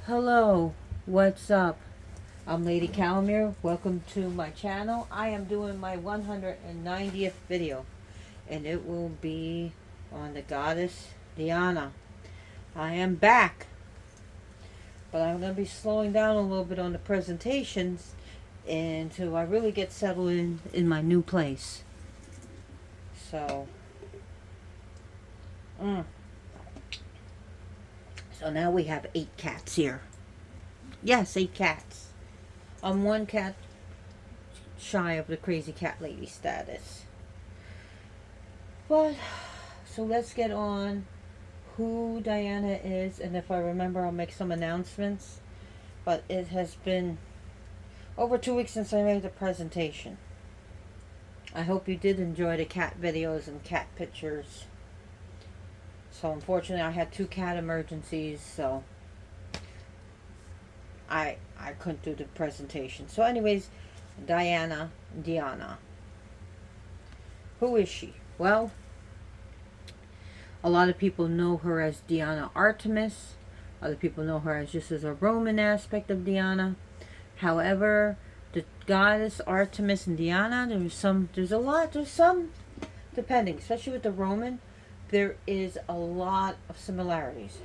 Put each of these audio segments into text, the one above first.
Hello, what's up? I'm Lady Calamere. Welcome to my channel. I am doing my 190th video, and it will be on the goddess Diana. I am back, but I'm going to be slowing down a little bit on the presentations until I really get settled in my new place. So, mm. So now we have 8 cats here. Yes, 8 cats. I'm one cat shy of the crazy cat lady status. But, so let's get on who Diana is, and if I remember, I'll make some announcements. But it has been over 2 weeks since I made the presentation. I hope you did enjoy the cat videos and cat pictures. So unfortunately, I had 2 cat emergencies, so I couldn't do the presentation. So anyways, Diana. Who is she? Well, a lot of people know her as Diana Artemis. Other people know her as just as a Roman aspect of Diana. However, the goddess Artemis and Diana, there's some, depending, especially with the Roman, there is a lot of similarities.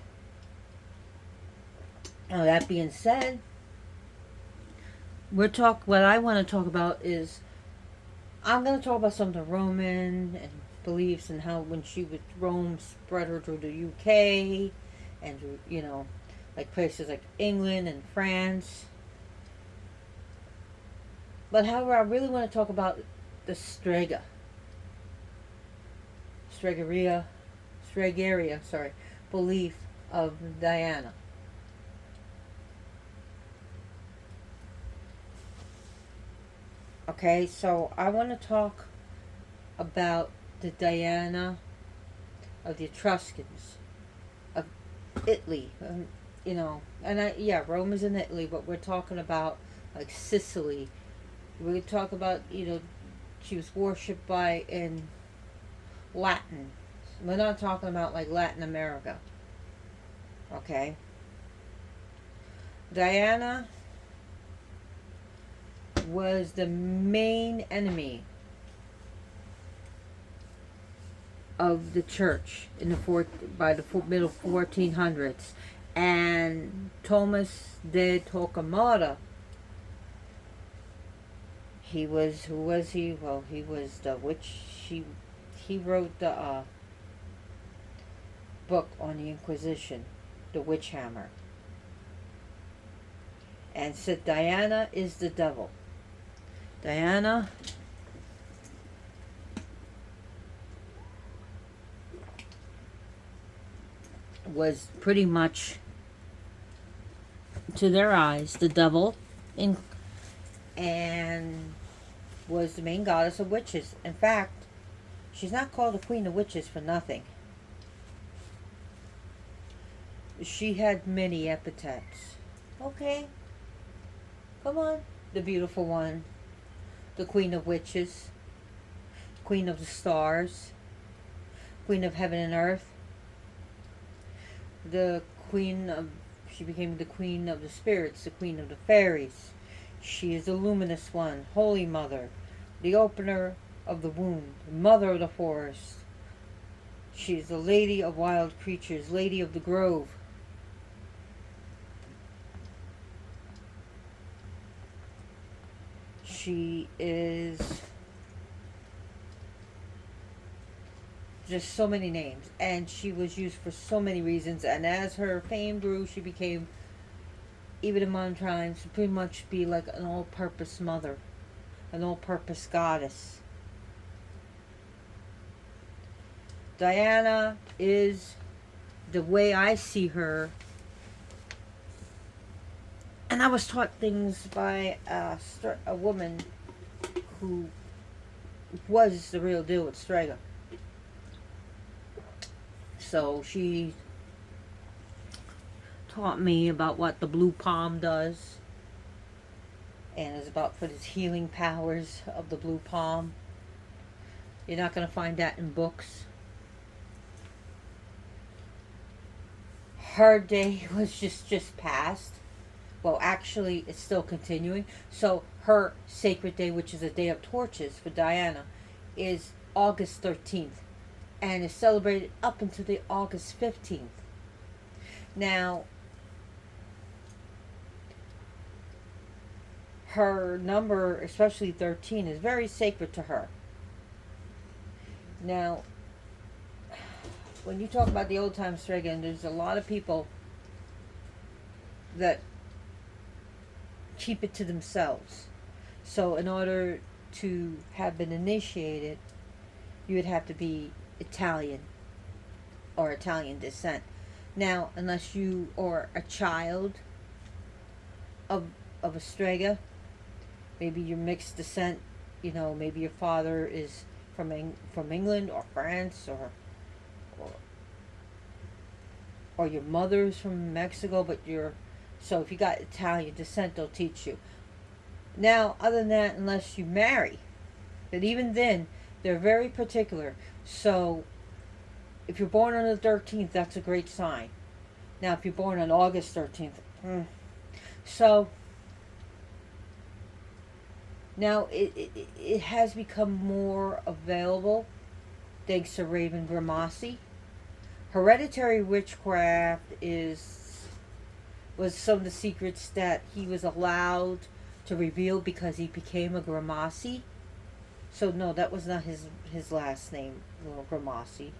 Now that being said, what I want to talk about is, I'm going to talk about some of the Roman and beliefs and how when she was Rome spread her to the UK and, you know, like places like England and France. But however, I really want to talk about the Stregeria, belief of Diana. Okay, so I want to talk about the Diana of the Etruscans, of Italy, you know, and Rome is in Italy, but we're talking about like Sicily. We talk about, you know, she was worshipped by in Latin. We're not talking about like Latin America. Okay. Diana was the main enemy of the church in by the middle 1400s, and Thomas de Torquemada. He was, who was he? Well, he was the witch. He wrote the book on the Inquisition, the Witch Hammer, and said Diana is the devil. Diana was pretty much, to their eyes, the devil, and was the main goddess of witches. In fact, she's not called the Queen of Witches for nothing. She had many epithets. Okay, come on. The beautiful one, the Queen of Witches, Queen of the Stars, Queen of Heaven and Earth, she became the Queen of the Spirits, the Queen of the Fairies. She is the luminous one, Holy Mother, the opener of the womb, the mother of the forest. She is the Lady of Wild Creatures, Lady of the Grove. She is just so many names, and she was used for so many reasons, and as her fame grew, she became, even in modern times, to pretty much be like an all-purpose mother, an all-purpose goddess. Diana is, the way I see her, and I was taught things by a woman who was the real deal with Strega. So she taught me about what the blue palm does, and is about for the healing powers of the blue palm. You're not going to find that in books. her day was just passed. Well, actually, it's still continuing. So her sacred day, which is a day of torches for Diana, is August 13th, and is celebrated up until the August 15th. Now, her number, especially 13, is very sacred to her. Now, when you talk about the old time Strigan, there's a lot of people that keep it to themselves. So, in order to have been initiated, you would have to be Italian or Italian descent. Now, unless you are a child of a Strega, maybe you're mixed descent. You know, maybe your father is from England or France, or or your mother is from Mexico, but you're so if you got Italian descent, they'll teach you. Now, other than that, unless you marry, but even then, they're very particular. So, if you're born on the 13th, that's a great sign. Now, if you're born on August 13th, so now it has become more available thanks to Raven Grimassi. Hereditary witchcraft was some of the secrets that he was allowed to reveal because he became a Grimassi. So no, that was not his last name, Little Grimassi.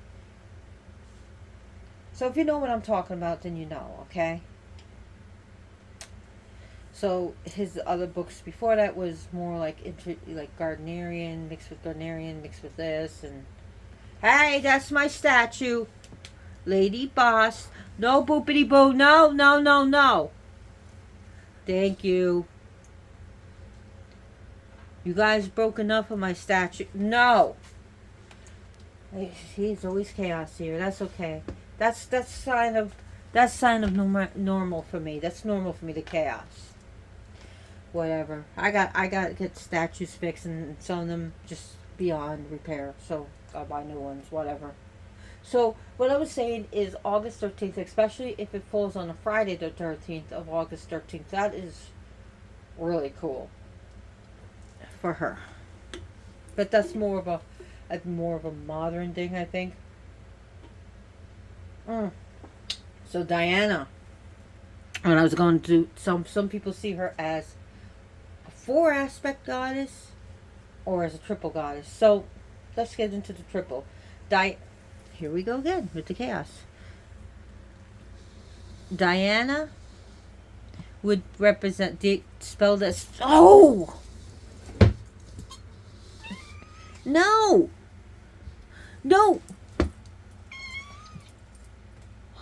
So if you know what I'm talking about, then you know, okay? So his other books before that was more like Gardnerian mixed with this, and hey, that's my statue, Lady Boss. No boopity boo, no, no, no, no. Thank you. You guys broke enough of my statue. No. He's always chaos here. That's okay. That's sign of normal for me. That's normal for me, the chaos. Whatever. I got to get statues fixed, and some of them just beyond repair. So I'll buy new ones. Whatever. So what I was saying is August 13th, especially if it falls on a Friday the 13th of August 13th. That is really cool for her. But that's more of a modern thing, I think. So Diana, when I was going to some people see her as a 4-aspect goddess or as a triple goddess. So let's get into the triple. Here we go again with the chaos. Diana would represent spelled as no.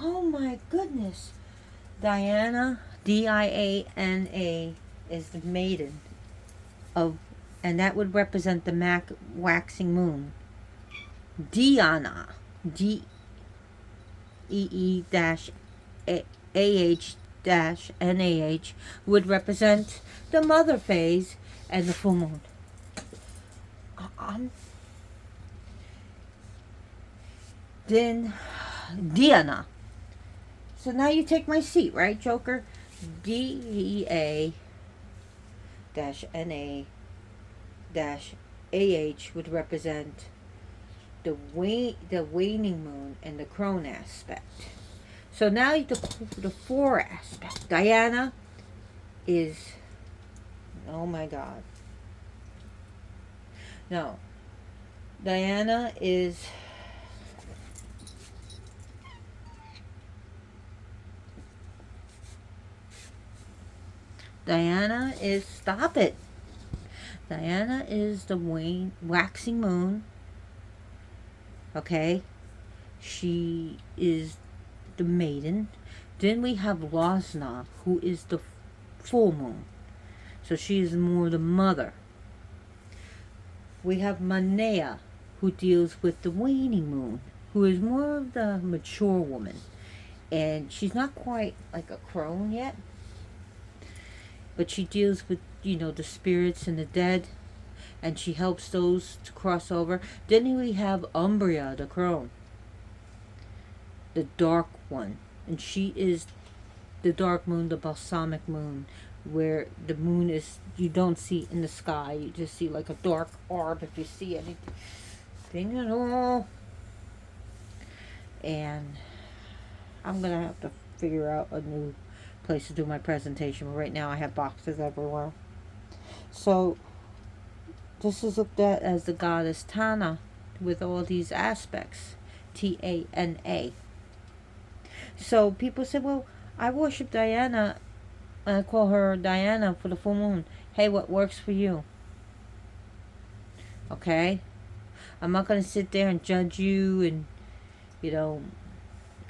Oh my goodness. Diana, Diana, is the maiden of, and that would represent the waxing moon. Diana, DEE-AH-NAH would represent the mother phase and the full moon. Then Diana. So now you take my seat, right, Joker? DEA-NA-AH would represent the waning moon and the crone aspect. So now the 4 aspect. Diana is, oh my God. No. Diana is stop it. Diana is the waxing moon. Okay? She is the maiden. Then we have Losna, who is the full moon. So she is more the mother. We have Manea, who deals with the waning moon, who is more of the mature woman. And she's not quite like a crone yet. But she deals with, the spirits and the dead. And she helps those to cross over. Then we have Umbria, the crone. The dark one. and she is the dark moon, the balsamic moon, where the moon is, you don't see in the sky, you just see like a dark orb if you see anything at all. And I'm gonna have to figure out a new place to do my presentation, but right now I have boxes everywhere. So this is looked at as the goddess Tana with all these aspects. Tana. So people say, well, I worship Diana and I call her Diana for the full moon. Hey, what works for you? Okay? I'm not going to sit there and judge you, and, you know,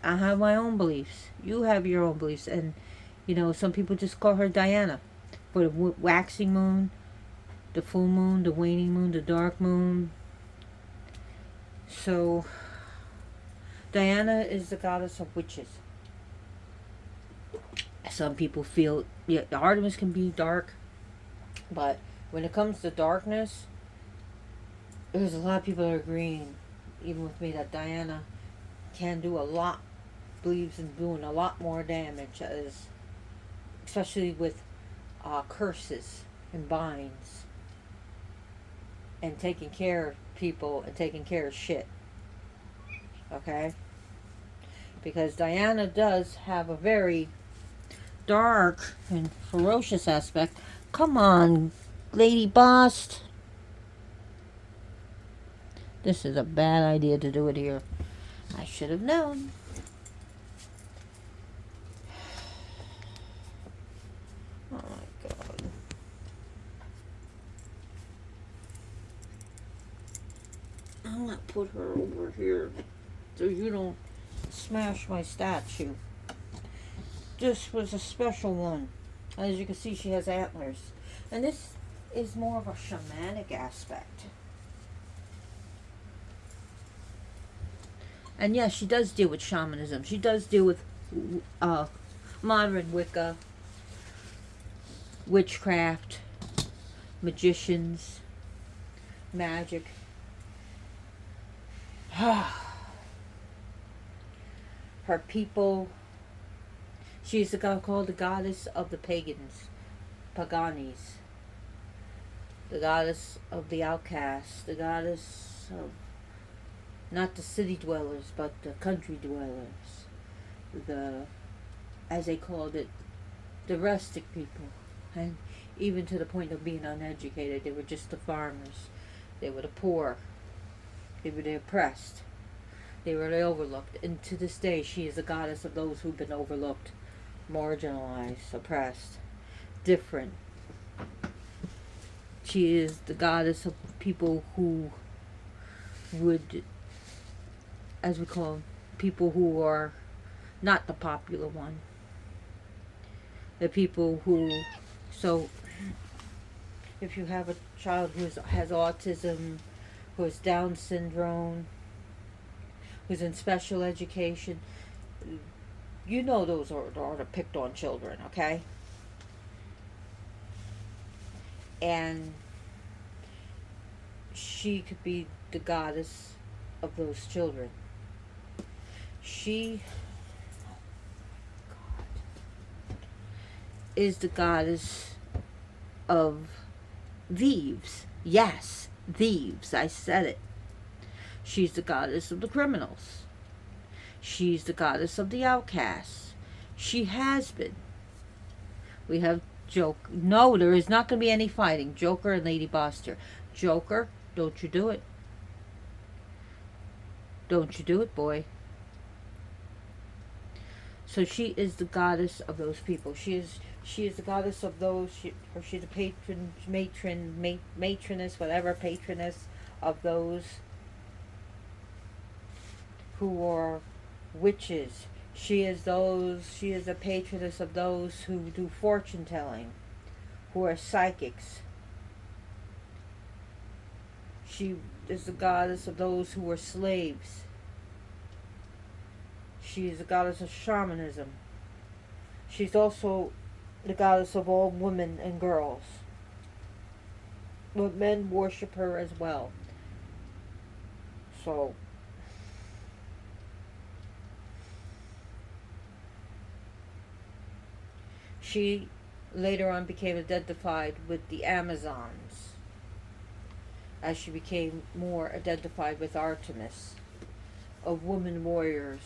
I have my own beliefs. You have your own beliefs. And, you know, some people just call her Diana for the waxing moon, the full moon, the waning moon, the dark moon. So, Diana is the goddess of witches. Some people feel, yeah, the Artemis can be dark, but when it comes to darkness, there's a lot of people that are agreeing, even with me, that Diana can do a lot, believes in doing a lot more damage, as especially with curses and binds, and taking care of people and taking care of shit. Okay? Because Diana does have a very dark and ferocious aspect. Come on, Lady Boss. This is a bad idea to do it here. I should have known. Oh my god. I'm gonna put her over here so you don't smash my statue. This was a special one. As you can see, she has antlers. And this is more of a shamanic aspect. And yes, she does deal with shamanism. She does deal with modern Wicca, witchcraft, magicians, magic. Her people. She's the god called the goddess of the pagans, Paganis. The goddess of the outcasts. The goddess of not the city dwellers, but the country dwellers. The, as they called it, the rustic people. And even to the point of being uneducated, they were just the farmers. They were the poor. They were the oppressed. They were the overlooked. And to this day, she is the goddess of those who've been overlooked, marginalized, oppressed, different. She is the goddess of people who would, as we call them, people who are not the popular one. The people who, so if you have a child who has autism, who has Down syndrome, who's in special education, you know those are the picked on children, okay? And she could be the goddess of those children. She is the goddess of thieves. Yes, thieves. I said it. She's the goddess of the criminals. She's the goddess of the outcasts. She has been. We have Joker. No, there is not going to be any fighting. Joker and Lady Boster. Joker, don't you do it. Don't you do it, boy. So she is the goddess of those people. She is the goddess of those. She's a matroness, whatever, patroness of those who are witches. She is a patroness of those who do fortune telling, who are psychics. She is the goddess of those who are slaves. She is the goddess of shamanism. She's also the goddess of all women and girls. But men worship her as well. So She later on became identified with the Amazons as she became more identified with Artemis, of women warriors,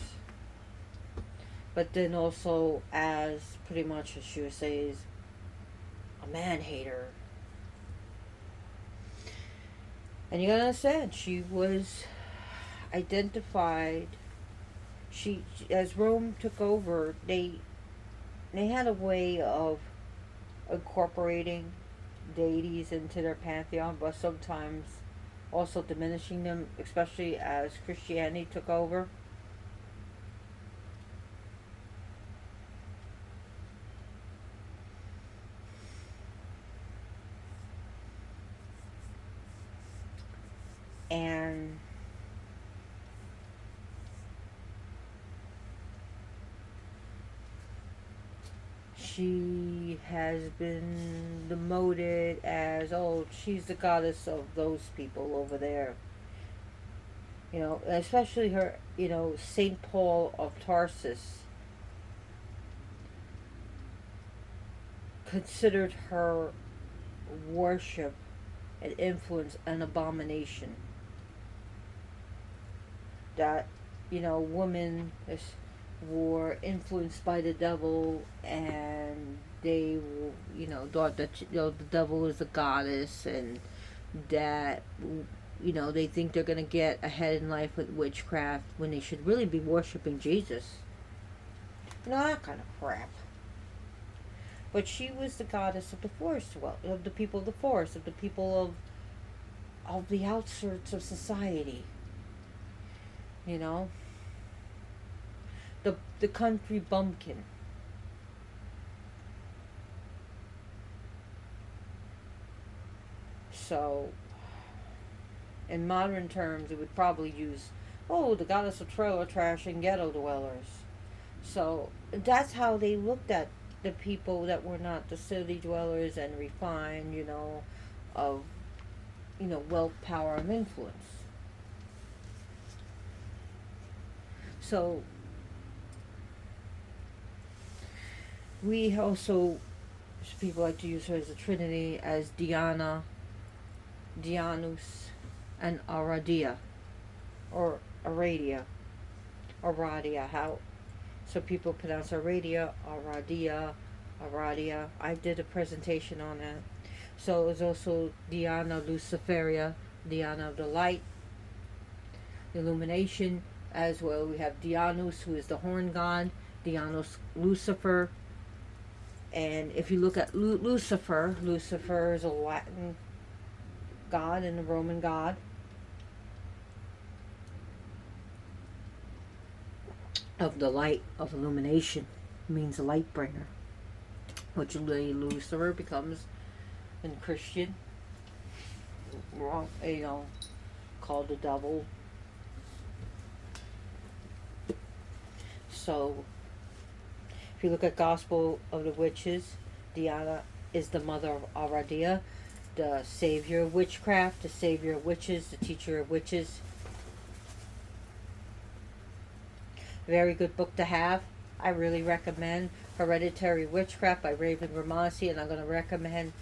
but then also as pretty much, as she would say, is a man hater. And you gotta understand, she was identified. She, as Rome took over, they had a way of incorporating deities into their pantheon, but sometimes also diminishing them, especially as Christianity took over. And she has been demoted as, oh, she's the goddess of those people over there. You know, especially her, you know, Saint Paul of Tarsus considered her worship and influence an abomination. That, you know, women were influenced by the devil, and they, you know, thought that, you know, the devil is a goddess, and that, you know, they think they're going to get ahead in life with witchcraft when they should really be worshiping Jesus. You know, that kind of crap. But she was the goddess of the forest, well, of the people of the forest, of the people of the outskirts of society. You know, the country bumpkin. So, in modern terms, it would probably use, oh, the goddess of trailer trash and ghetto dwellers. So that's how they looked at the people that were not the city dwellers and refined, you know, of, you know, wealth, power, and influence. So we also, people like to use her as a trinity, as Diana, Dianus, and Aradia, or Aradia, how, so people pronounce Aradia, Aradia. I did a presentation on that. So it was also Diana Luciferia, Diana of the light, illumination, as well. We have Dianus, who is the horn god, Dianus Lucifer. And if you look at Lucifer, Lucifer is a Latin god and a Roman god. Of the light, of illumination, means light bringer, which Lucifer becomes in Christian, wrong, you know, called the devil. So if you look at Gospel of the Witches, Diana is the mother of Aradia, the savior of witchcraft, the savior of witches, the teacher of witches. Very good book to have. I really recommend Hereditary Witchcraft by Raven Grimassi, and I'm going to recommend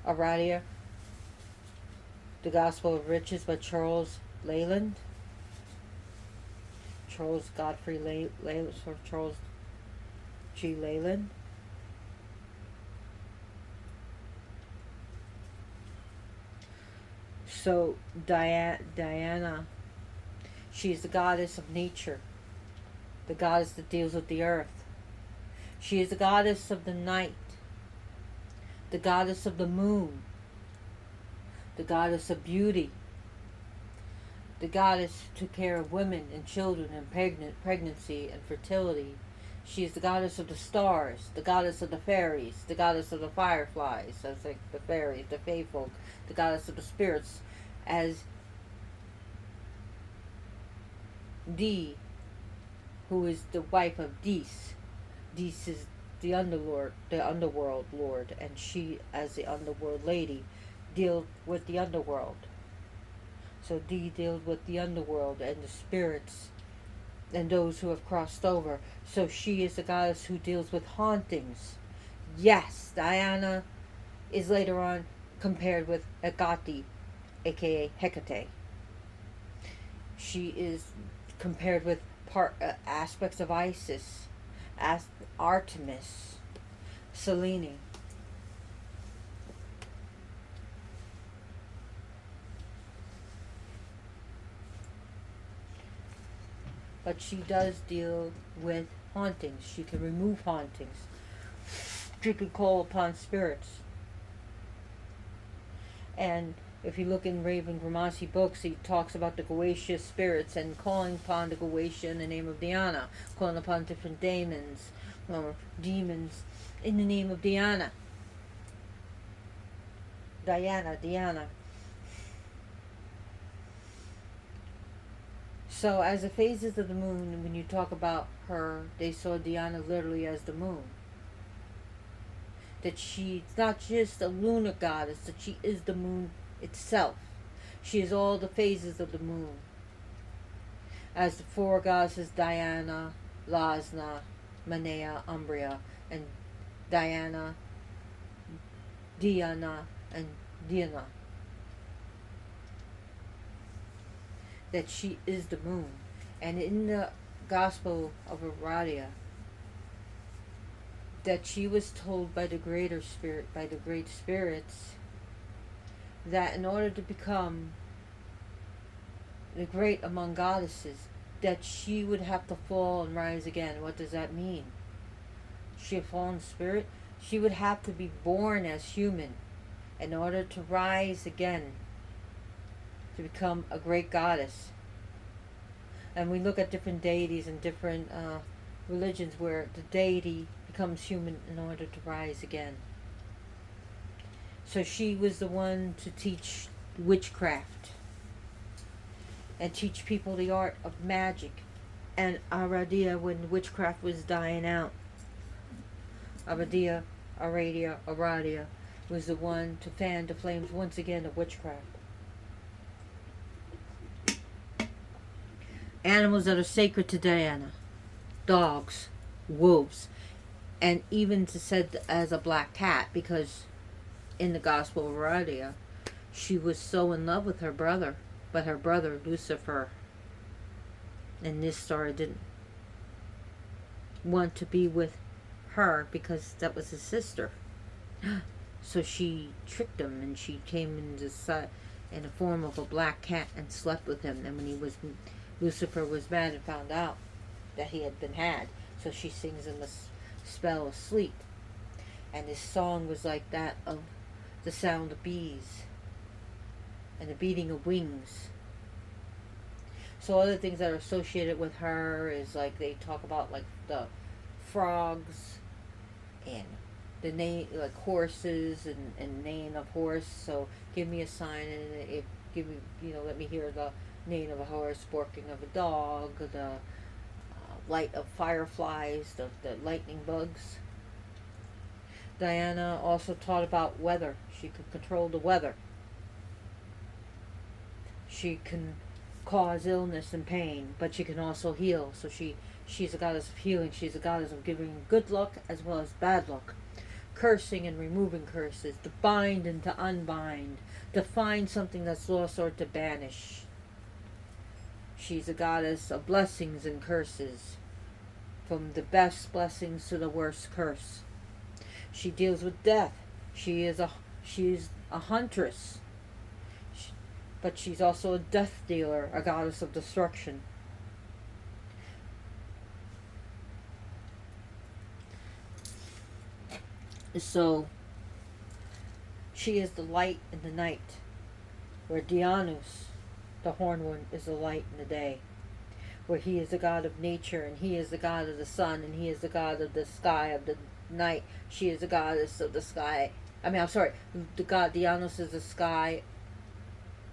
Aradia, The Gospel of Riches by Charles Leland. Charles Godfrey Leland, or Charles G. Leland. So Diana, she's the goddess of nature, the goddess that deals with the earth. She is the goddess of the night, the goddess of the moon, the goddess of beauty, the goddess who took care of women and children and pregnancy and fertility. She is the goddess of the stars, the goddess of the fairies, the goddess of the fireflies, as like the fairies, the fae folk, the goddess of the spirits, as Di, who is the wife of Dis. Dis is the underworld lord, and she, as the underworld lady, deals with the underworld. So Di deals with the underworld and the spirits and those who have crossed over. So she is the goddess who deals with hauntings, Yes, Diana is later on compared with Hecate, aka Hecate. She is compared with aspects of Isis, as Artemis, Selene. But she does deal with hauntings. She can remove hauntings. She can call upon spirits. And if you look in Raven Gramasi books, he talks about the Goetia spirits and calling upon the Goetia in the name of Diana, calling upon different demons or demons in the name of Diana. Diana. So, as the phases of the moon, when you talk about her, they saw Diana literally as the moon. That she's not just a lunar goddess, that she is the moon itself. She is all the phases of the moon. As the four goddesses Diana, Lasna, Manea, Umbria, and Diana, Diana, and Diana. That she is the moon. And in the Gospel of Aradia, that she was told by the greater spirit, by the great spirits, that in order to become the great among goddesses, that she would have to fall and rise again. What does that mean? She a fallen spirit? She would have to be born as human in order to rise again, to become a great goddess. And we look at different deities and different religions where the deity becomes human in order to rise again. So she was the one to teach witchcraft and teach people the art of magic. And Aradia, when witchcraft was dying out, Aradia was the one to fan the flames once again of witchcraft. Animals that are sacred to Diana: dogs, wolves, and even said as a black cat, because in the Gospel of Aradia, she was so in love with her brother, but her brother Lucifer in this story didn't want to be with her because that was his sister. So she tricked him, and she came in the form of a black cat and slept with him. And when Lucifer was mad and found out that he had been had, so she sings him a spell of sleep. And his song was like that of the sound of bees and the beating of wings. So other things that are associated with her is like they talk about like the frogs and the name, like horses and neighing of horse. So give me a sign, and if give me, let me hear the neighing of a horse, barking of a dog, the light of fireflies, the lightning bugs. Diana also taught about weather. She could control the weather. She can cause illness and pain, but she can also heal. So she's a goddess of healing. She's a goddess of giving good luck as well as bad luck. Cursing and removing curses, to bind and to unbind, to find something that's lost or to banish. She's a goddess of blessings and curses, from the best blessings to the worst curse. She deals with death. She's a huntress, but she's also a death dealer, a goddess of destruction. So she is the light in the night, where Dianus, the horned one, is the light in the day, where he is the god of nature, and he is the god of the sun, and he is the god of the sky, of the night. She is the goddess of the sky. The god Dianus is the sky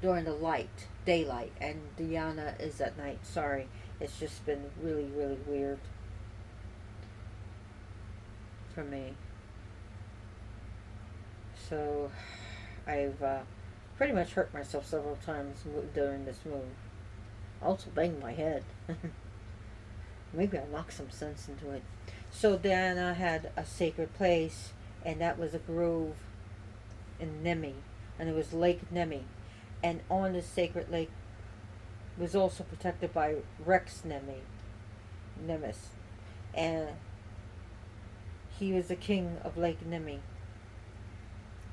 during the daylight, and Diana is at night. Sorry, it's just been really, really weird for me. So I've pretty much hurt myself several times during this move. I also banged my head. Maybe I'll knock some sense into it. So Diana had a sacred place and that was a grove in Nemi, and it was Lake Nemi, and on the sacred lake was also protected by Rex Nemi, Nemes, and he was the king of Lake Nemi,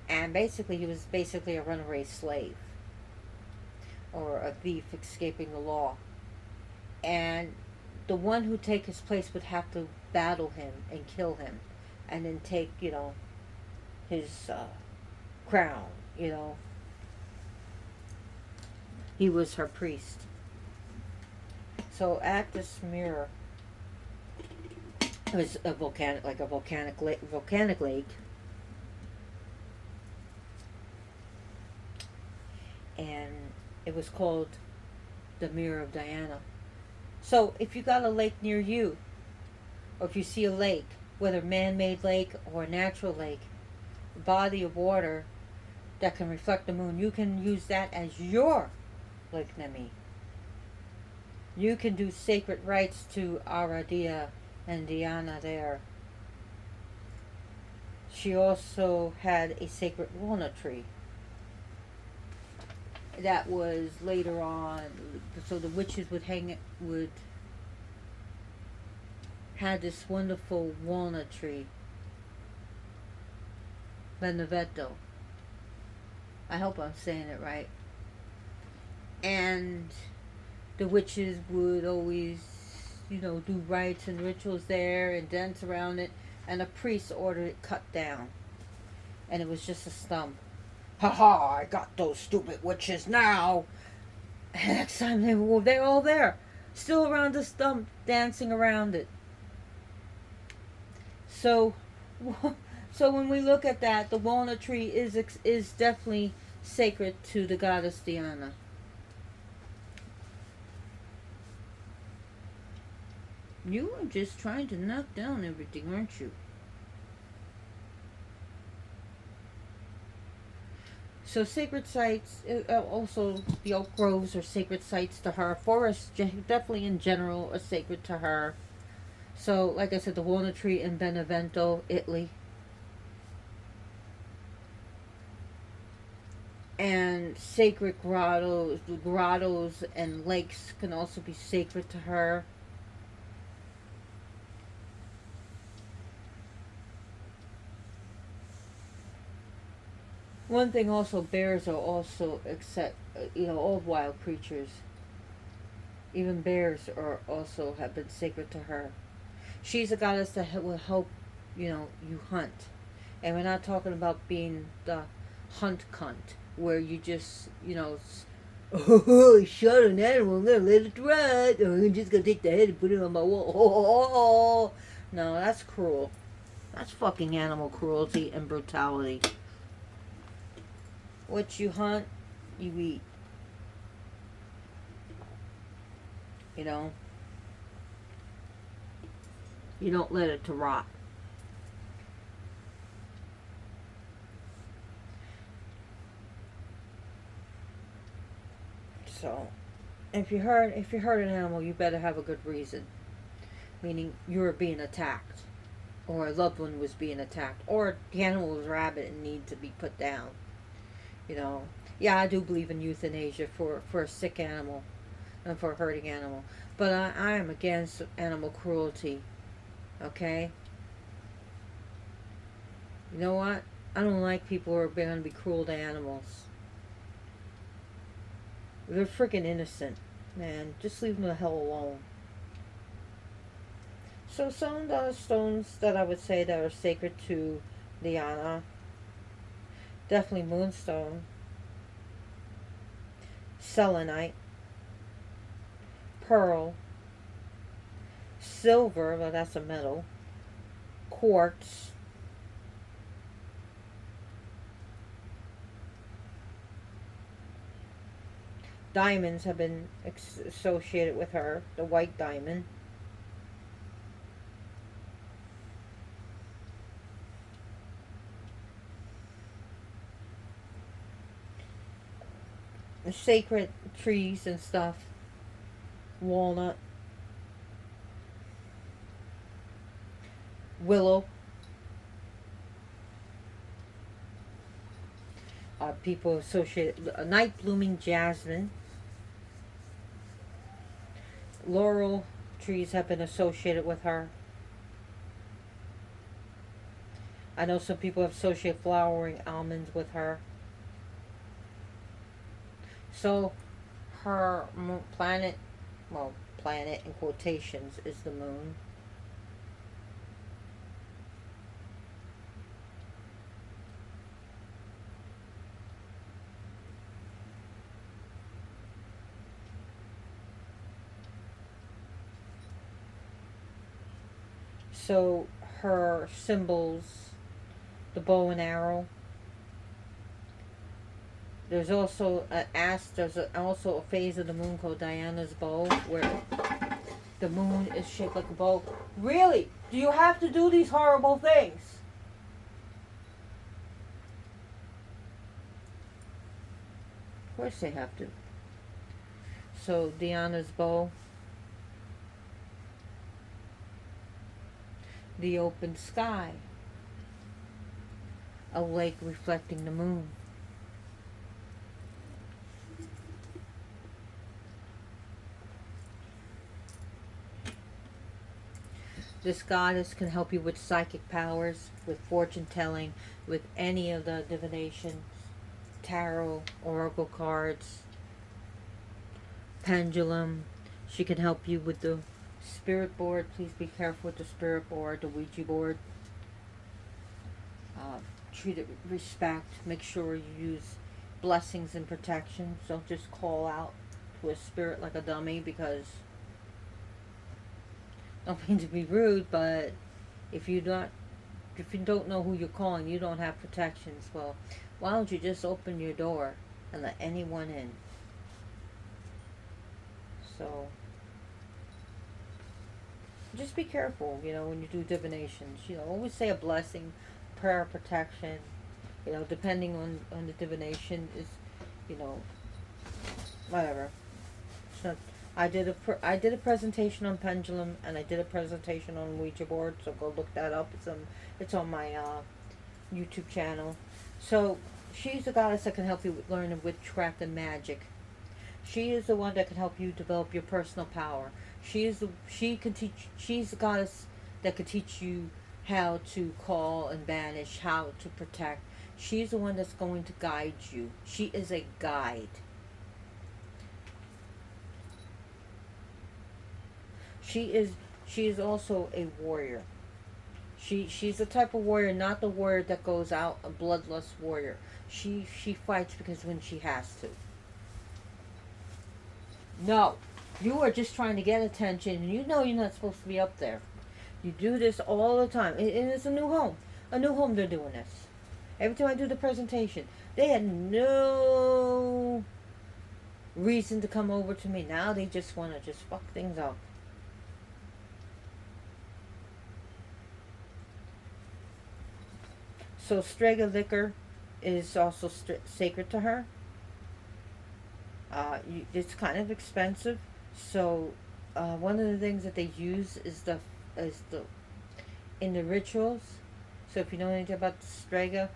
and basically he was basically a runaway slave or a thief escaping the law, and the one who take his place would have to battle him and kill him, and then take his crown. He was her priest. So at this mirror, it was a volcanic lake, and it was called the Mirror of Diana. So if you got a lake near you, or if you see a lake, whether man-made lake or a natural lake, a body of water that can reflect the moon, you can use that as your Lake Nemi. You can do sacred rites to Aradia and Diana there. She also had a sacred walnut tree that was later on, so the witches would had this wonderful walnut tree, Benevetto. I hope I'm saying it right. And the witches would always, do rites and rituals there and dance around it, and a priest ordered it cut down. And it was just a stump. Ha ha, I got those stupid witches now. And next time they're all there, still around the stump, dancing around it. So when we look at that, the walnut tree is definitely sacred to the goddess Diana. You are just trying to knock down everything, aren't you? So sacred sites, also the oak groves are sacred sites to her. Forests, definitely in general, are sacred to her. So, like I said, the walnut tree in Benevento, Italy. And sacred grottos and lakes can also be sacred to her. One thing also, bears are also, all wild creatures. Even bears have been sacred to her. She's a goddess that will help, you hunt. And we're not talking about being the hunt cunt, where you just, oh, I shot an animal, I'm going to let it rot. I'm just going to take the head and put it on my wall. No, that's cruel. That's fucking animal cruelty and brutality. What you hunt, you eat. You don't let it to rot. So, if you hurt an animal, you better have a good reason. Meaning you were being attacked, or a loved one was being attacked, or the animal was rabid and needs to be put down. Yeah, I do believe in euthanasia for a sick animal and for a hurting animal, but I am against animal cruelty. Okay? You know what? I don't like people who are going to be cruel to animals. They're freaking innocent, man. Just leave them the hell alone. So some of the stones that I would say that are sacred to Diana, definitely moonstone, selenite, pearl, silver, well that's a metal, quartz, diamonds have been associated with her, the white diamond. The sacred trees and stuff, walnut, willow, People associate night blooming jasmine, laurel trees have been associated with her. I know some people have associated flowering almonds with her. So her planet, well, planet in quotations, is the moon. So her symbols, the bow and arrow. There's also also a phase of the moon called Diana's bow, where the moon is shaped like a bow. Really? Do you have to do these horrible things? Of course they have to. So Diana's bow, the open sky, a lake reflecting the moon. This goddess can help you with psychic powers, with fortune telling, with any of the divinations, tarot, oracle cards, pendulum. She can help you with the spirit board. Please be careful with the spirit board, the Ouija board. Treat it with respect. Make sure you use blessings and protections. Don't just call out to a spirit like a dummy, because I don't mean to be rude, but if you don't know who you're calling, you don't have protections. Well, why don't you just open your door and let anyone in? So just be careful, when you do divinations. Always say a blessing, prayer of protection. Depending on the divination is, whatever. So I did a presentation on pendulum, and I did a presentation on Ouija board. So go look that up. It's on my YouTube channel. So she's the goddess that can help you learn witchcraft and magic. She is the one that can help you develop your personal power. She's the goddess that can teach you how to call and banish, how to protect. She's the one that's going to guide you. She is a guide. She is also a warrior. She's the type of warrior, not the warrior that goes out, a bloodlust warrior. She fights because when she has to. No, you are just trying to get attention, and you know you're not supposed to be up there. You do this all the time, and it's a new home. A new home, they're doing this. Every time I do the presentation, they had no reason to come over to me. Now they just want to just fuck things up. So Strega liquor is also sacred to her. It's kind of expensive, so one of the things that they use is the in the rituals. So if you know anything about the Strega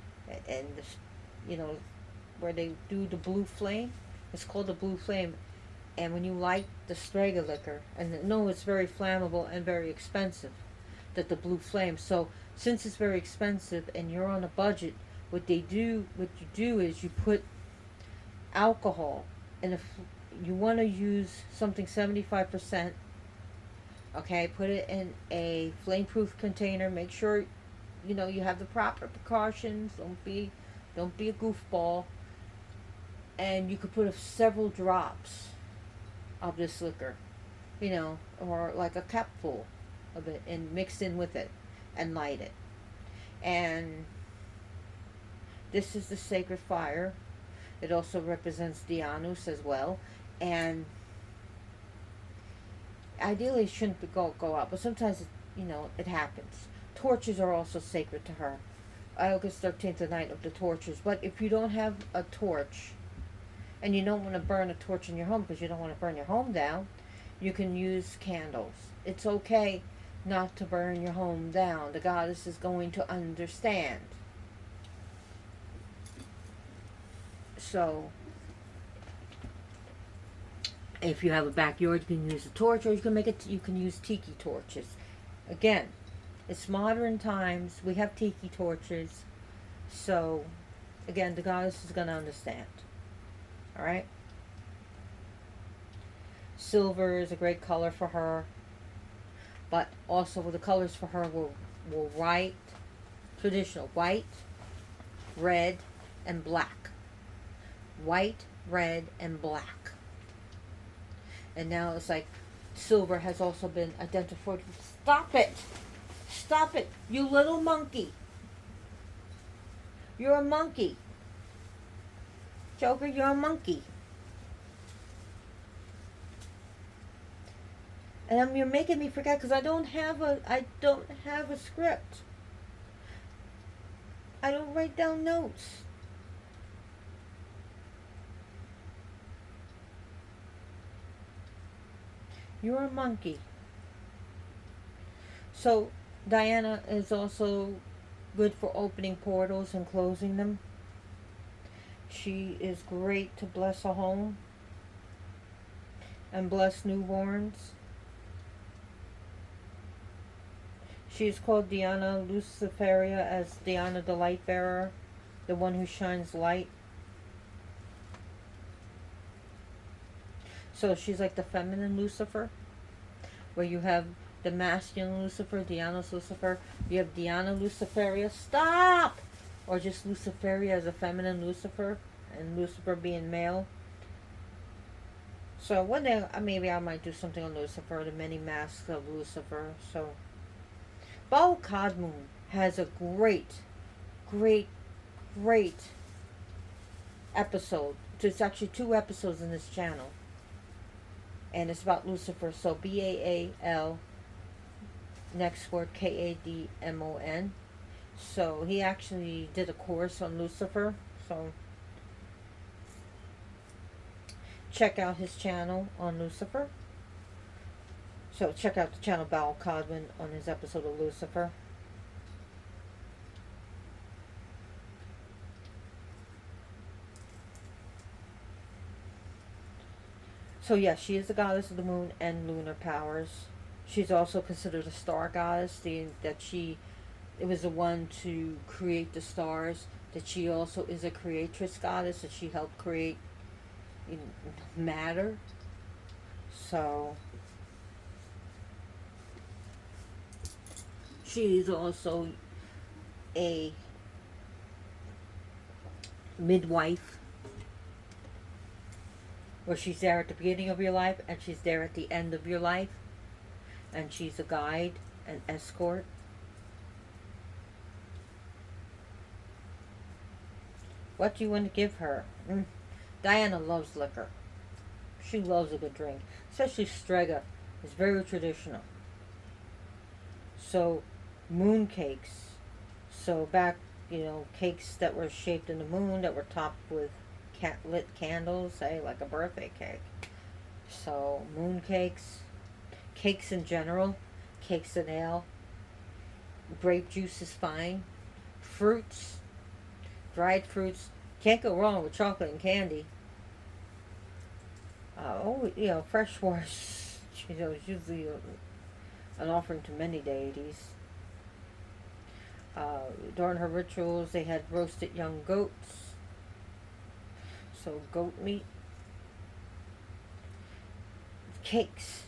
and where they do the blue flame, it's called the blue flame. And when you light the Strega liquor, and no, it's very flammable and very expensive, that the blue flame. So since it's very expensive and you're on a budget, what you do is you put alcohol, and if you want to use something 75%, okay, put it in a flame-proof container. Make sure you have the proper precautions. Don't be a goofball. And you could put several drops of this liquor, or like a cupful of it, and mix in with it and light it. And this is the sacred fire. It also represents Dianus as well. And ideally it shouldn't go out, but sometimes it happens. Torches are also sacred to her. August 13th, the night of the torches. But if you don't have a torch, and you don't want to burn a torch in your home because you don't want to burn your home down, you can use candles. It's okay not to burn your home down. The goddess is going to understand. So if you have a backyard, you can use a torch, or you can make it. You can use tiki torches. Again, it's modern times. We have tiki torches. So again, the goddess is going to understand. All right. Silver is a great color for her, but also the colors for her were white, traditional white, red, and black. White, red, and black. And now it's like silver has also been identified. Stop it! Stop it! You little monkey! You're a monkey. Joker, you're a monkey. And you're making me forget because I don't have a script. I don't write down notes. You're a monkey. So Diana is also good for opening portals and closing them. She is great to bless a home and bless newborns. She is called Diana Luciferia, as Diana the light bearer, the one who shines light. So she's like the feminine Lucifer, where you have the masculine Lucifer, Diana's Lucifer. You have Diana Luciferia. Stop! Or just Luciferia as a feminine Lucifer, and Lucifer being male. So one day, maybe I might do something on Lucifer, the many masks of Lucifer. So Baal Kadmon has a great, great, great episode. There's actually 2 episodes in this channel. And it's about Lucifer. So Baal, next word Kadmon. So he actually did a course on Lucifer. So check out his channel on Lucifer. So check out the channel Baal Kadmon on his episode of Lucifer. So yes, she is the goddess of the moon and lunar powers. She's also considered a star goddess. It was the one to create the stars. That she also is a creatrix goddess. That she helped create matter. So she is also a midwife, where she's there at the beginning of your life and she's there at the end of your life, and she's a guide, an escort. What do you want to give her? Diana loves liquor. She loves a good drink, especially Strega. It's very traditional. So moon cakes. So back, cakes that were shaped in the moon, that were topped with lit candles, say like a birthday cake. So moon cakes, cakes in general, cakes and ale. Grape juice is fine. Fruits, dried fruits. Can't go wrong with chocolate and candy. Fresh wash, is usually an offering to many deities. During her rituals, they had roasted young goats. So goat meat. Cakes.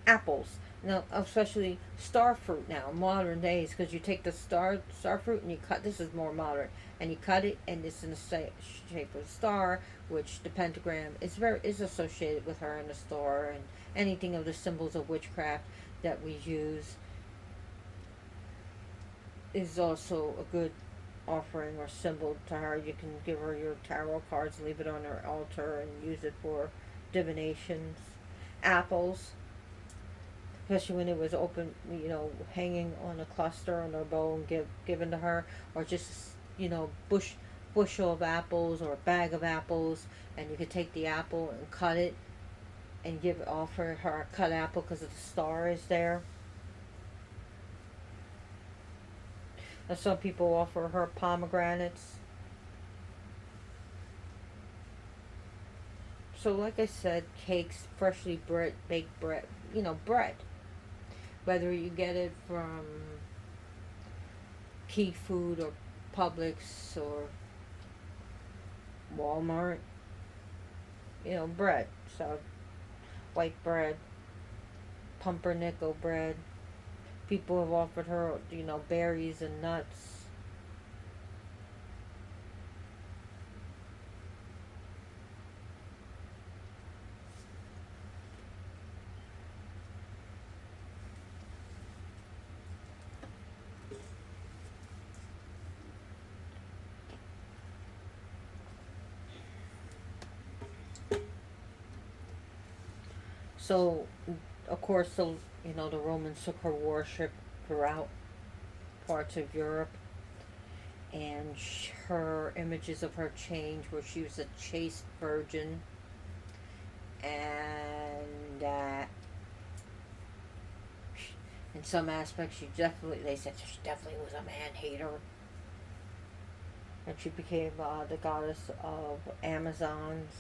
Apples. Now, especially star fruit now, modern days, because you take the star fruit and you cut, this is more modern, and you cut it and it's in the shape of a star, which the pentagram is associated with her in the star, and anything of the symbols of witchcraft that we use is also a good offering or symbol to her. You can give her your tarot cards, leave it on her altar, and use it for divinations. Apples, especially when it was open, hanging on a cluster on her bow and given to her, or just bushel of apples or a bag of apples, and you could take the apple and cut it and offer her a cut apple because the star is there. And some people offer her pomegranates. So, like I said, cakes, freshly baked bread, bread. Whether you get it from Key Food or Publix or Walmart, bread. So, white bread, pumpernickel bread. People have offered her, berries and nuts. So, of course, the Romans took her worship throughout parts of Europe, and her images of her change where she was a chaste virgin, and in some aspects they said she definitely was a man hater, and she became the goddess of Amazons.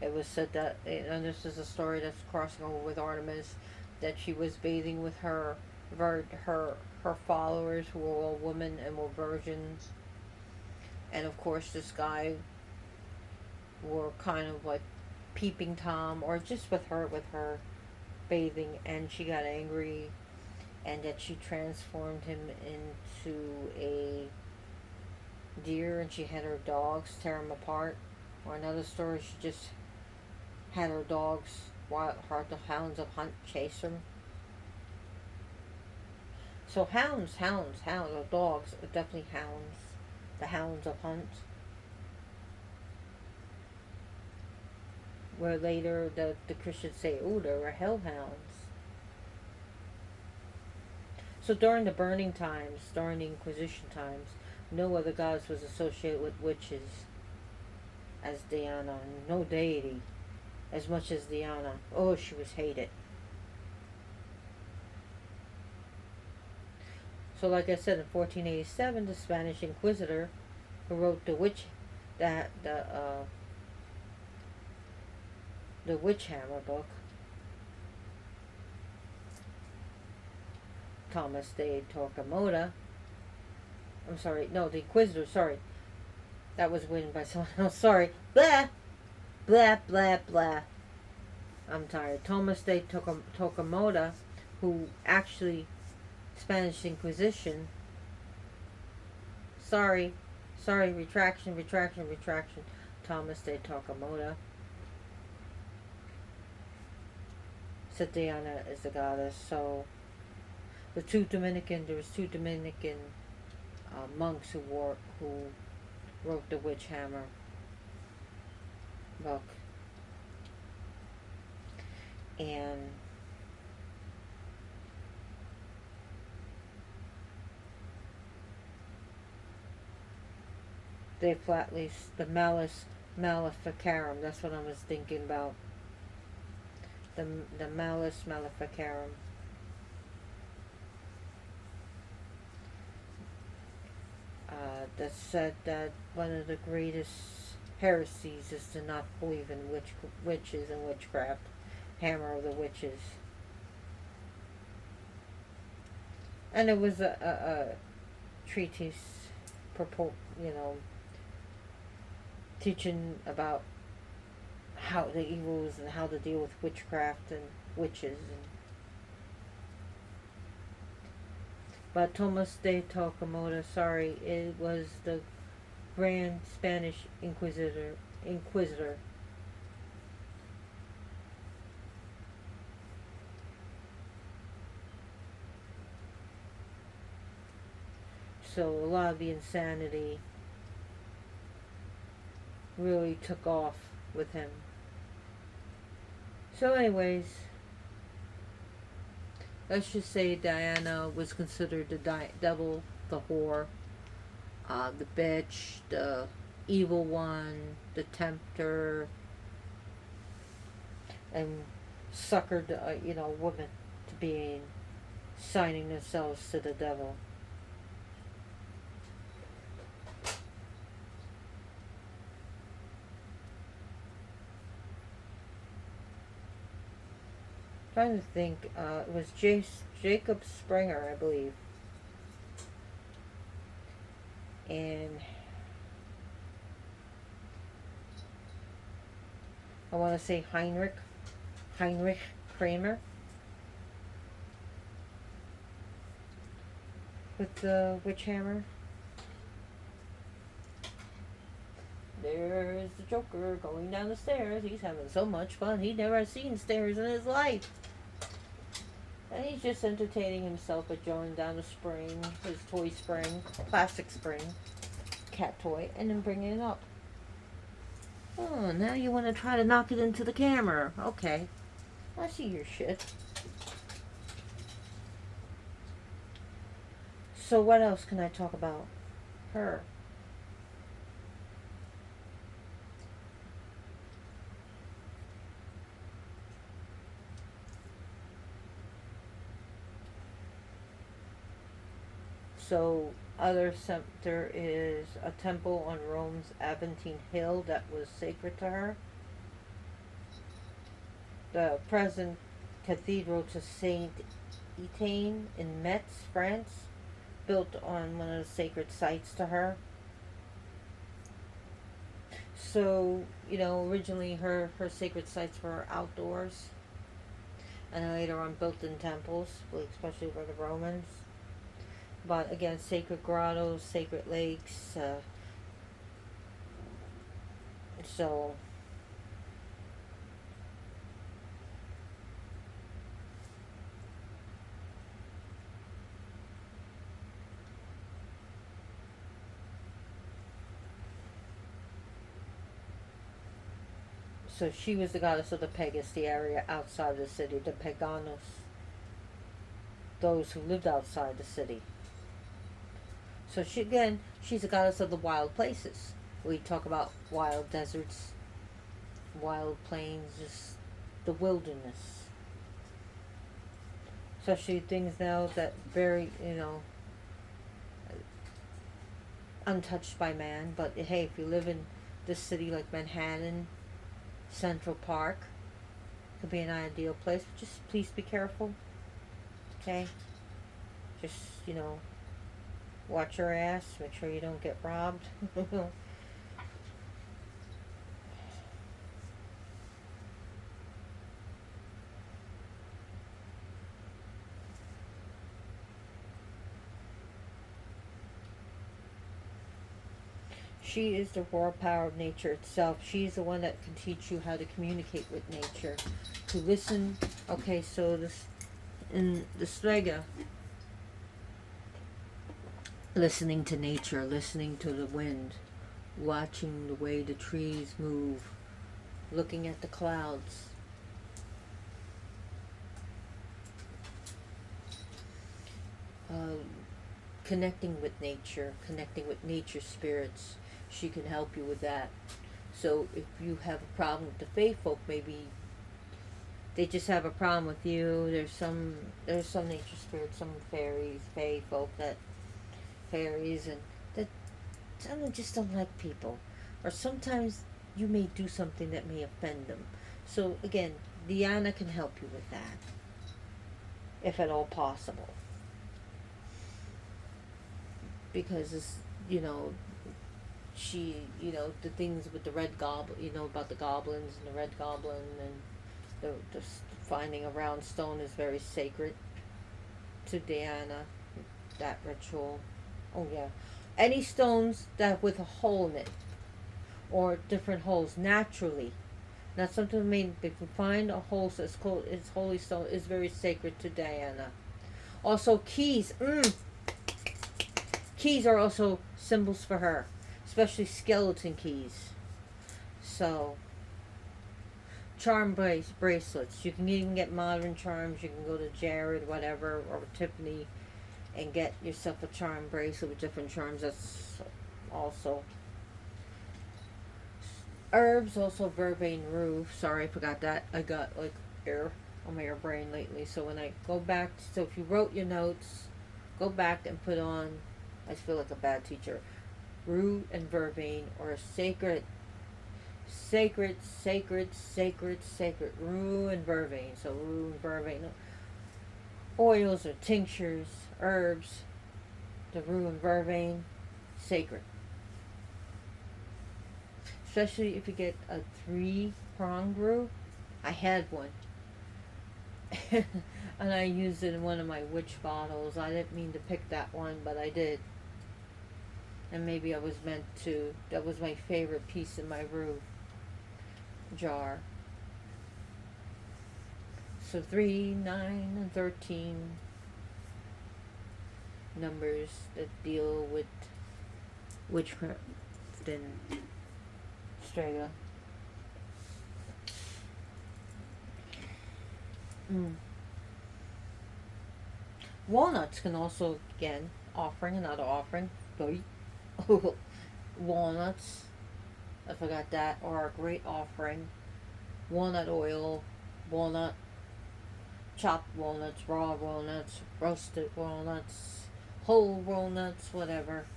It was said that, and this is a story that's crossing over with Artemis, that she was bathing with her followers who were all women and were virgins, and of course this guy were kind of like peeping Tom, or just with her bathing, and she got angry, and that she transformed him into a deer, and she had her dogs tear him apart. Or another story, she just had her dogs, the hounds of hunt, chase them. So hounds, or dogs are definitely hounds. The hounds of hunt. Where later the Christians say, oh, there were hellhounds. So during the burning times, during the Inquisition times, no other goddess was associated with witches as Diana. No deity as much as Diana. Oh, she was hated. So, like I said, in 1487, the Spanish Inquisitor, who wrote that the Witch Hammer book, Thomas de Torquemada. I'm sorry, no, the Inquisitor. Sorry, that was written by someone else. Sorry, blah, blah, blah, blah. I'm tired. Thomas de Torquemada, who actually Spanish Inquisition. Sorry, retraction. Thomas de Torquemada said Diana is the goddess. So there was two Dominican monks who wrote the Witch Hammer book, and they flatly the Malus Maleficarum. That's what I was thinking about. The Malus Maleficarum. That said that one of the greatest heresies is to not believe in witches and witchcraft. Hammer of the Witches. And it was a treatise, teaching about how the evils and how to deal with witchcraft and witches. But Thomas de Torquemada, sorry, it was the Grand Spanish Inquisitor. So a lot of the insanity really took off with him. So anyways, let's just say Diana was considered the devil, the whore, the bitch, the evil one, the tempter, and suckered, women to signing themselves to the devil. Trying to think. It was Jacob Springer, I believe, and I want to say Heinrich Kramer with the witch hammer. There's the Joker going down the stairs. He's having so much fun. He'd never seen stairs in his life. And he's just entertaining himself by going down the spring, his toy spring, plastic spring, cat toy, and then bringing it up. Oh, now you want to try to knock it into the camera. Okay. I see your shit. So what else can I talk about? Her. So there is a temple on Rome's Aventine Hill that was sacred to her. The present cathedral to Saint Etienne in Metz, France, built on one of the sacred sites to her. So, originally her sacred sites were outdoors, and later on built in temples, especially by the Romans. But again, sacred grottos, sacred lakes. So she was the goddess of the Pegasus, the area outside the city, the Paganos, those who lived outside the city. So she's a goddess of the wild places. We talk about wild deserts, wild plains, just the wilderness. Especially things now that very, untouched by man. But hey, if you live in this city like Manhattan, Central Park, could be an ideal place. But just please be careful. Okay? Just, watch your ass. Make sure you don't get robbed. She is the raw power of nature itself. She's the one that can teach you how to communicate with nature. To listen. Okay, so this in the Strega, listening to nature, listening to the wind, watching the way the trees move, looking at the clouds. Connecting with nature spirits. She can help you with that. So if you have a problem with the fae folk, maybe they just have a problem with you. There's some nature spirits, some fairies, fae folk fairies, and that some just don't like people, or sometimes you may do something that may offend them. So again, Diana can help you with that, if at all possible, because it's, she, the things with the red goblin, about the goblins and the red goblin, and the finding a round stone is very sacred to Diana, that ritual. Oh yeah, any stones that with a hole in it, or different holes naturally, not something made. If you find a hole that's called it's holy stone, is very sacred to Diana. Also keys. Keys are also symbols for her, especially skeleton keys. So, charm bracelets. You can even get modern charms. You can go to Jared, whatever, or Tiffany, and get yourself a charm bracelet with different charms. That's also herbs. Also vervain rue. Sorry, I forgot that. I got air on my air brain lately. So when I go back, so if you wrote your notes, go back and put on. I feel like a bad teacher. Rue and vervain are sacred Sacred, sacred, sacred, sacred. Rue and vervain. So rue and vervain. Oils or tinctures, herbs. The rue and vervain. Sacred. Especially if you get a 3-pronged rue. I had one. And I used it in one of my witch bottles. I didn't mean to pick that one, but I did. And maybe I was meant to. That was my favorite piece in my rue jar. So 3, 9, and 13 numbers that deal with witchcraft and Strega. Walnuts can also, again, offering, another offering. Walnuts, I forgot that, are a great offering. Walnut oil, walnut, chopped walnuts, raw walnuts, roasted walnuts, whole walnuts, whatever.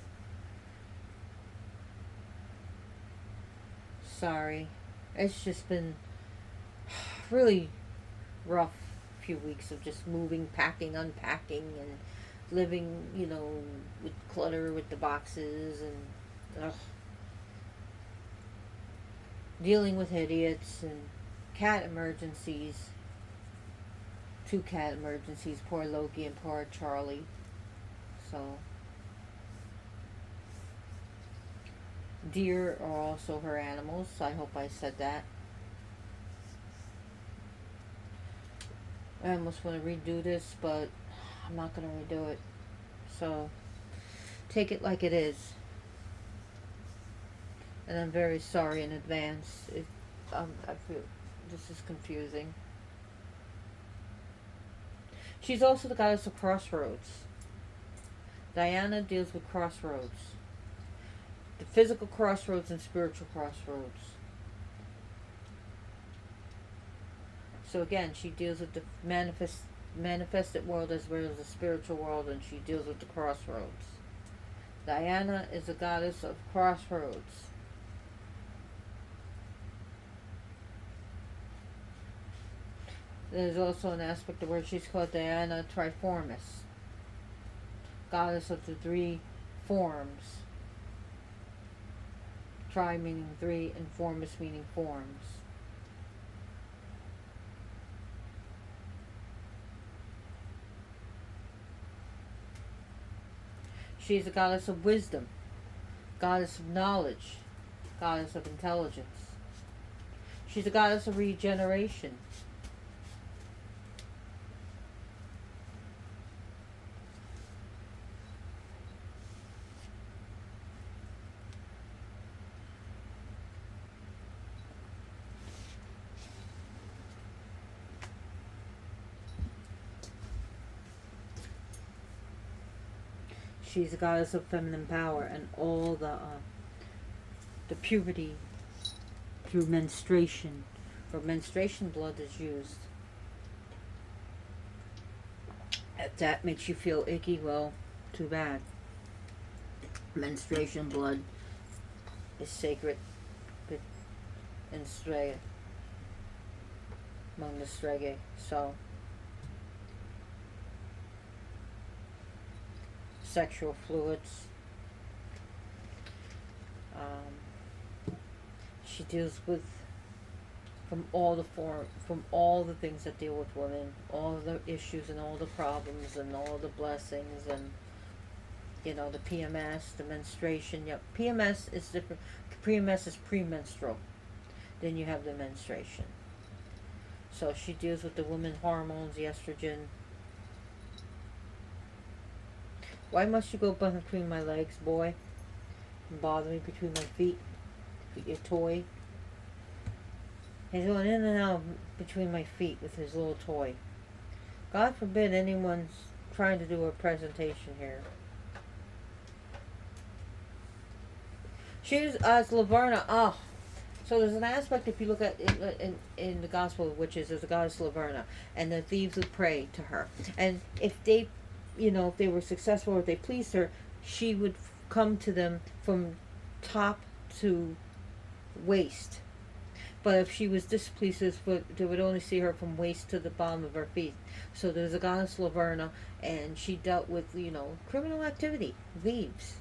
Sorry. It's just been really rough few weeks of just moving, packing, unpacking, and living, with clutter with the boxes and dealing with idiots and cat emergencies. 2 cat emergencies, poor Loki and poor Charlie. So, deer are also her animals. I hope I said that. I almost want to redo this, but I'm not going to redo it. So, take it like it is. And I'm very sorry in advance. I feel this is confusing. She's also the goddess of crossroads. Diana deals with crossroads. The physical crossroads and spiritual crossroads. So again, she deals with the manifested world as well as the spiritual world, and she deals with the crossroads. Diana is a goddess of crossroads. There's also an aspect of where she's called Diana Triformis, goddess of the 3 forms. Tri meaning 3 and formis meaning forms. She is a goddess of wisdom, goddess of knowledge, goddess of intelligence. She's a goddess of regeneration. She's a goddess of feminine power and all the puberty through menstruation. Or menstruation blood is used. If that makes you feel icky, well, too bad. Menstruation blood is sacred in Strega, among the Strega. So, sexual fluids. She deals with from all the things that deal with women, all the issues and all the problems and all the blessings and the PMS, the menstruation. Yep, PMS is different. PMS is premenstrual. Then you have the menstruation. So she deals with the women hormones, the estrogen. Why must you go between my legs, boy? And bother me between my feet? Your toy. He's going in and out between my feet with his little toy. God forbid anyone's trying to do a presentation here. She's as Laverna. So there's an aspect, if you look at in the Gospel of Witches, there's a goddess Laverna, and the thieves would pray to her. And if they, if they were successful or if they pleased her, she would come to them from top to waist. But if she was displeased, they would only see her from waist to the bottom of her feet. So there's a goddess Laverna, and she dealt with, criminal activity, thieves.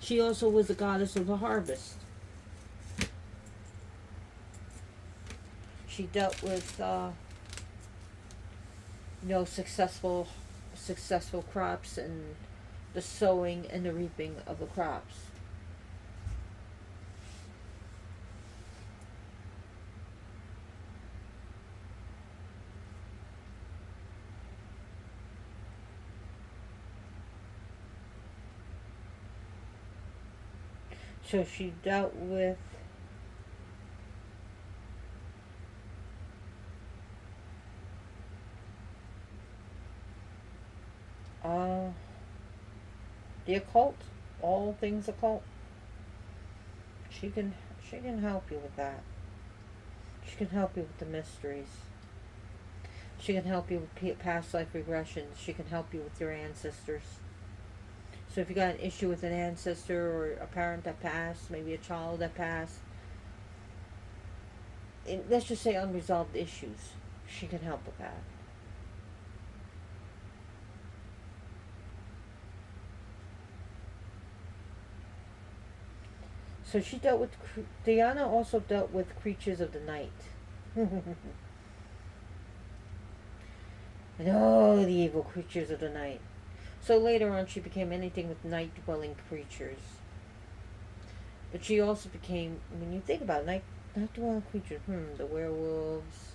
She also was the goddess of the harvest. She dealt with, successful crops and the sowing and the reaping of the crops. So she dealt with the occult, all things occult. She can help you with that. She can help you with the mysteries. She can help you with past life regressions. She can help you with your ancestors. So if you got an issue with an ancestor or a parent that passed, maybe a child that passed, let's just say unresolved issues, she can help with that. So she dealt with, Diana also dealt with creatures of the night. And all the evil creatures of the night. So later on she became anything with night-dwelling creatures. But she also became, when you think about it, night-dwelling creatures, the werewolves,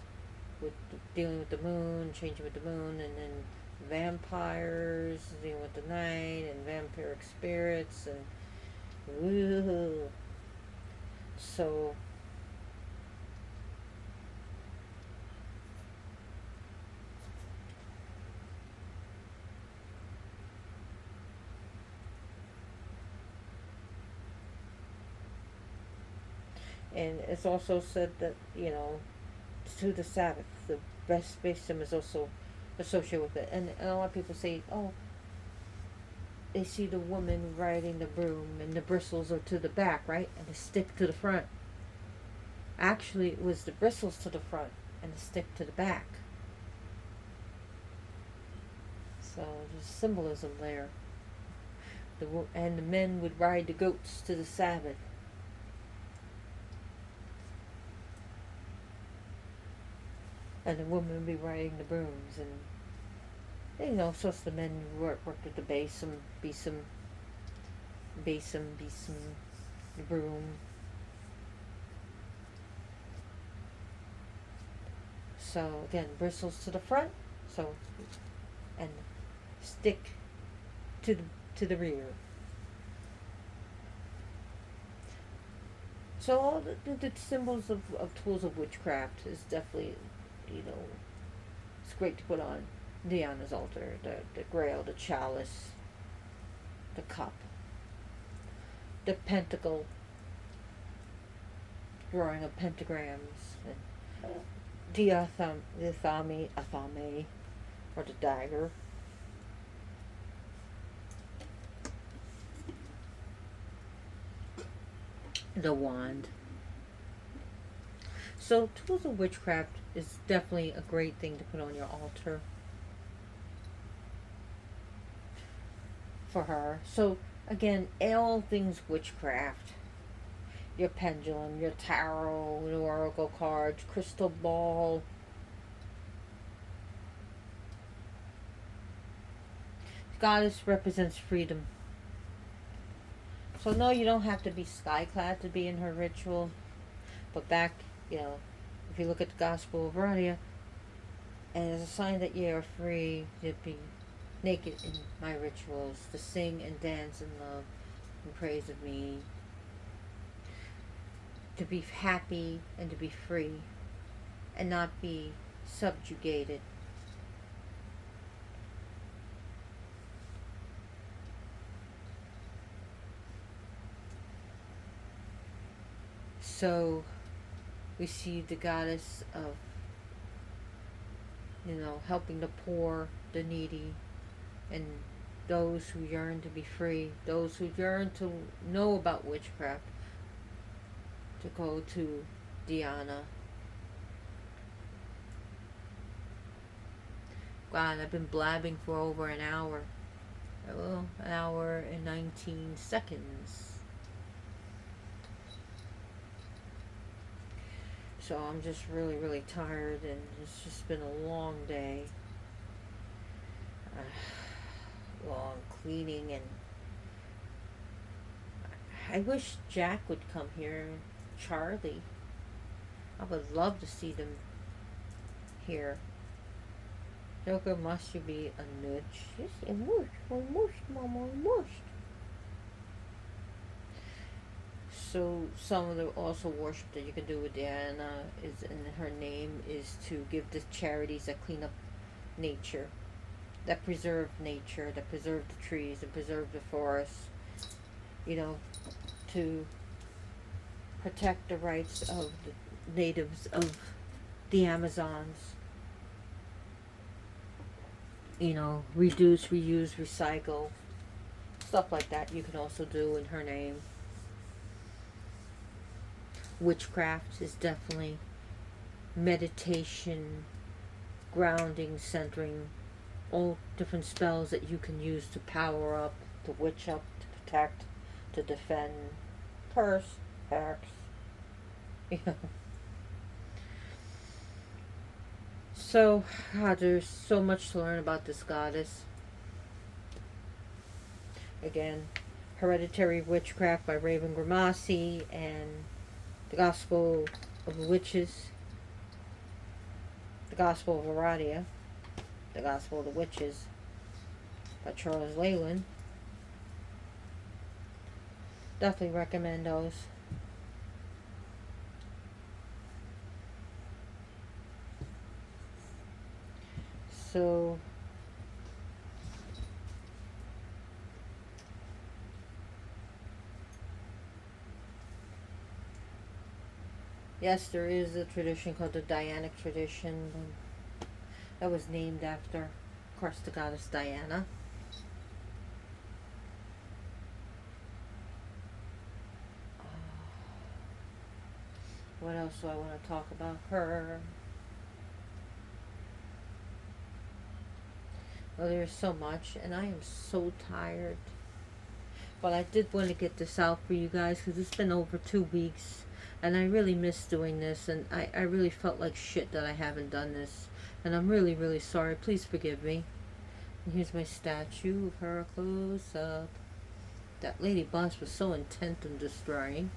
dealing with the moon, changing with the moon, and then vampires, dealing with the night, and vampiric spirits, and woo. So and it's also said that, to the Sabbath, the best system is also associated with it. And a lot of people say, oh, they see the woman riding the broom and the bristles are to the back, right? And the stick to the front. Actually, it was the bristles to the front and the stick to the back. So there's symbolism there. And the men would ride the goats to the Sabbath. And the women would be riding the brooms, and so the men worked at the base and be some the broom. So again, bristles to the front, and stick to the rear. So all the symbols of tools of witchcraft is definitely, it's great to put on Diana's altar. The grail, the chalice, the cup, the pentacle, drawing of pentagrams, and the athame, or the dagger. The wand. So tools of witchcraft is definitely a great thing to put on your altar for her. So again, all things witchcraft. Your pendulum, your tarot, your oracle cards, crystal ball. Goddess represents freedom. So no, you don't have to be sky-clad to be in her ritual. But back, if you look at the Gospel of Radia, and as a sign that you are free to be naked in my rituals, to sing and dance in love and praise of me, to be happy and to be free, and not be subjugated. So we see the goddess of, helping the poor, the needy, and those who yearn to be free, those who yearn to know about witchcraft, to go to Diana. God, I've been blabbing for over an hour. Well, an hour and 19 seconds. So I'm just really, really tired, and it's just been a long day. Long cleaning, and I wish Jack would come here. Charlie. I would love to see them here. Joker must be a nudge. Yes, I must, Mama, I must. So some of the also worship that you can do with Diana is, in her name, is to give to charities that clean up nature, that preserve nature, that preserve the trees, that preserve the forests. You know, to protect the rights of the natives of the Amazons. You know, reduce, reuse, recycle, stuff like that you can also do in her name. Witchcraft is definitely meditation, grounding, centering, all different spells that you can use to power up, to witch up, to protect, to defend, curse, hex. So, God, there's so much to learn about this goddess. Again, Hereditary Witchcraft by Raven Grimassi, and The Gospel of the Witches, The Gospel of Aradia, The Gospel of the Witches by Charles Leyland. Definitely recommend those. So, yes, there is a tradition called the Dianic tradition that was named after, of course, the goddess Diana. What else do I want to talk about her? Well, there's so much, and I am so tired. But I did want to get this out for you guys because it's been over 2 weeks, and I really miss doing this, and I really felt like shit that I haven't done this, and I'm really, really sorry. Please forgive me. And here's my statue of her close up. That lady boss was so intent on destroying.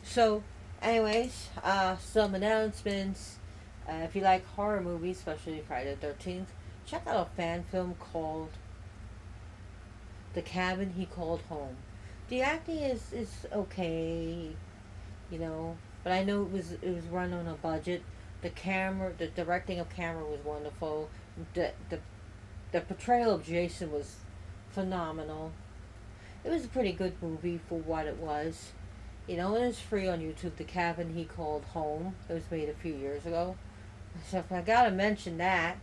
So, anyways, some announcements. If you like horror movies, especially Friday the 13th, check out a fan film called The Cabin He Called Home. The acting is okay, you know, but I know it was run on a budget. The directing of camera was wonderful. The portrayal of Jason was phenomenal. It was a pretty good movie for what it was. You know, and it's free on YouTube. The Cabin He Called Home. It was made a few years ago. So I gotta mention that.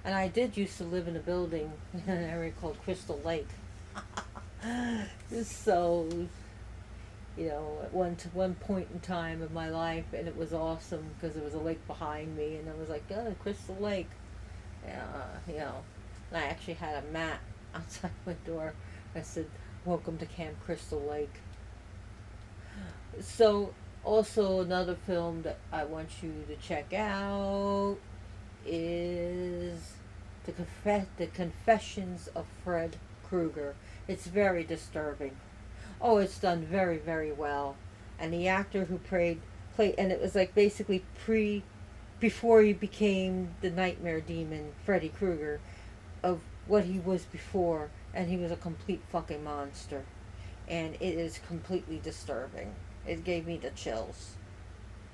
And I did used to live in a building in an area called Crystal Lake. So, you know, at one point in time of my life, and it was awesome because there was a lake behind me, and I was like, oh, Crystal Lake. You know, and I actually had a mat outside my door. I said, welcome to Camp Crystal Lake. So, also another film that I want you to check out is The Confessions of Fred Krueger. It's very disturbing. Oh, it's done very, very well. And the actor who played, and it was like basically before he became the nightmare demon, Freddy Krueger, of what he was before, and he was a complete fucking monster. And it is completely disturbing. It gave me the chills.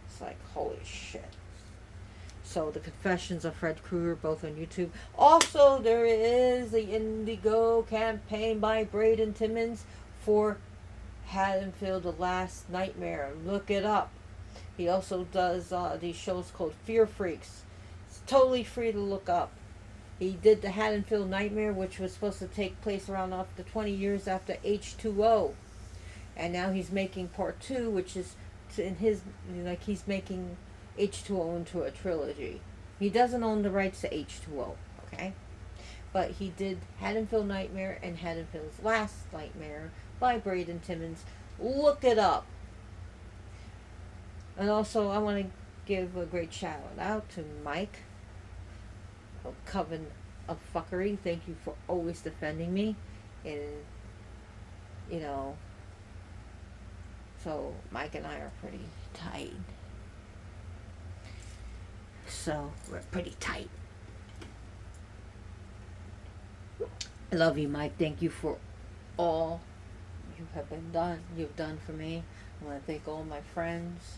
It's like, holy shit. So, The Confessions of Fred Krueger, both on YouTube. Also, there is the Indigo campaign by Braden Timmons for Haddonfield, The Last Nightmare. Look it up. He also does these shows called Fear Freaks. It's totally free to look up. He did the Haddonfield Nightmare, which was supposed to take place around after 20 years after H2O. And now he's making part 2, which is in his, like, he's making H2O into a trilogy. He doesn't own the rights to H2O, okay? But he did Haddonfield Nightmare and Haddonfield's Last Nightmare by Braden Timmons. Look it up. And also, I want to give a great shout out to Mike of Coven of Fuckery. Thank you for always defending me. And, you know, so Mike and I are pretty tight. So, we're pretty tight. I love you, Mike. Thank you for all you've done for me. I want to thank all my friends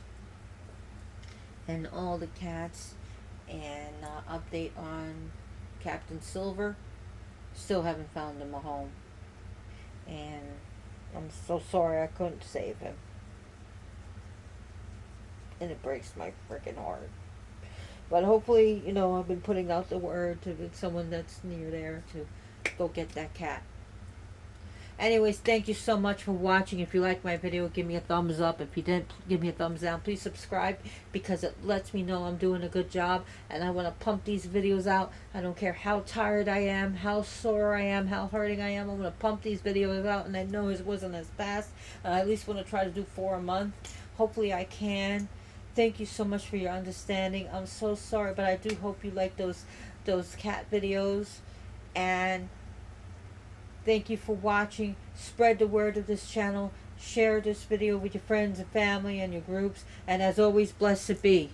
and all the cats, and update on Captain Silver. Still haven't found him a home, and I'm so sorry I couldn't save him, and it breaks my freaking heart. But hopefully, you know, I've been putting out the word to someone that's near there to go get that cat. Anyways, thank you so much for watching. If you like my video, give me a thumbs up. If you didn't, give me a thumbs down. Please subscribe, because it lets me know I'm doing a good job, and I want to pump these videos out. I don't care how tired I am, how sore I am, how hurting I am. I'm going to pump these videos out, and I know it wasn't as fast. I at least want to try to do 4 a month. Hopefully I can. Thank you so much for your understanding. I'm so sorry, but I do hope you like those cat videos. And thank you for watching. Spread the word of this channel. Share this video with your friends and family and your groups. And as always, blessed be.